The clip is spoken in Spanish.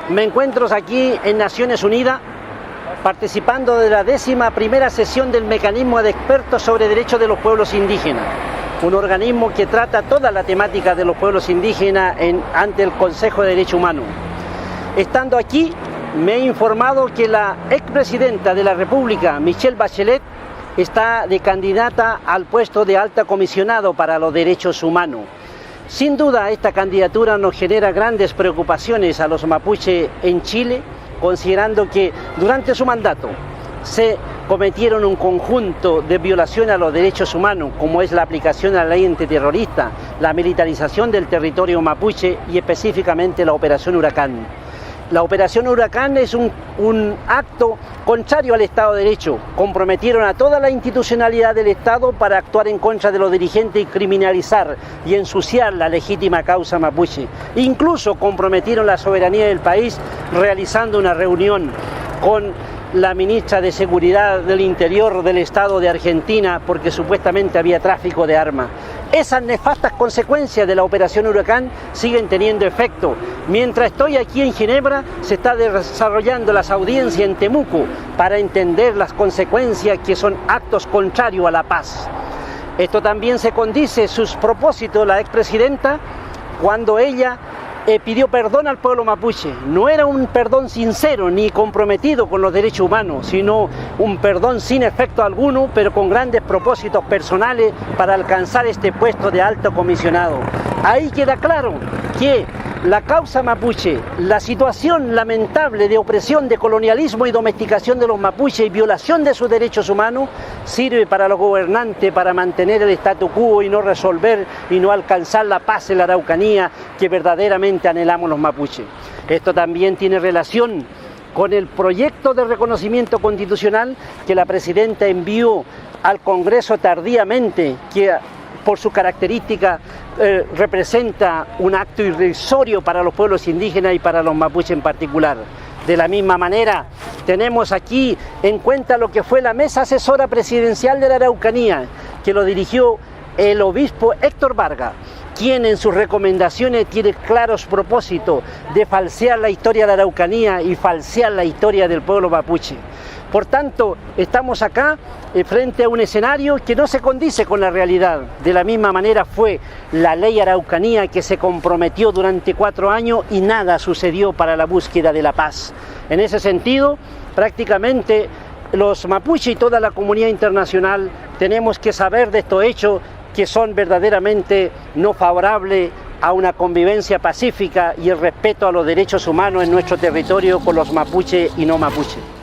Me encuentro aquí en Naciones Unidas participando de la 11ª sesión del Mecanismo de Expertos sobre Derechos de los Pueblos Indígenas, un organismo que trata toda la temática de los pueblos indígenas ante el Consejo de Derechos Humanos. Estando aquí, me he informado que la expresidenta de la República, Michelle Bachelet, está de candidata al puesto de alta comisionado para los derechos humanos. Sin duda, esta candidatura nos genera grandes preocupaciones a los mapuches en Chile, considerando que durante su mandato se cometieron un conjunto de violaciones a los derechos humanos, como es la aplicación de la ley antiterrorista, la militarización del territorio mapuche y específicamente la Operación Huracán. La Operación Huracán es un acto contrario al Estado de Derecho. Comprometieron a toda la institucionalidad del Estado para actuar en contra de los dirigentes y criminalizar y ensuciar la legítima causa mapuche. Incluso comprometieron la soberanía del país realizando una reunión con la ministra de Seguridad del Interior del Estado de Argentina porque supuestamente había tráfico de armas. Esas nefastas consecuencias de la Operación Huracán siguen teniendo efecto. Mientras estoy aquí en Ginebra, se está desarrollando las audiencias en Temuco para entender las consecuencias que son actos contrarios a la paz. Esto también se condice sus propósitos la expresidenta cuando ella pidió perdón al pueblo mapuche. No era un perdón sincero ni comprometido con los derechos humanos, sino un perdón sin efecto alguno, pero con grandes propósitos personales para alcanzar este puesto de alto comisionado. Ahí queda claro que la causa mapuche, la situación lamentable de opresión, de colonialismo y domesticación de los mapuches y violación de sus derechos humanos sirve para los gobernantes para mantener el statu quo y no resolver y no alcanzar la paz en la Araucanía que verdaderamente anhelamos los mapuches. Esto también tiene relación con el proyecto de reconocimiento constitucional que la presidenta envió al Congreso tardíamente, que por su característica representa un acto irrisorio para los pueblos indígenas y para los mapuches en particular. De la misma manera, tenemos aquí en cuenta lo que fue la Mesa Asesora Presidencial de la Araucanía, que lo dirigió el obispo Héctor Vargas, quien en sus recomendaciones tiene claros propósitos de falsear la historia de la Araucanía y falsear la historia del pueblo mapuche. Por tanto, estamos acá frente a un escenario que no se condice con la realidad. De la misma manera fue la ley Araucanía que se comprometió durante 4 años y nada sucedió para la búsqueda de la paz. En ese sentido, prácticamente los mapuches y toda la comunidad internacional tenemos que saber de estos hechos que son verdaderamente no favorables a una convivencia pacífica y el respeto a los derechos humanos en nuestro territorio con los mapuches y no mapuches.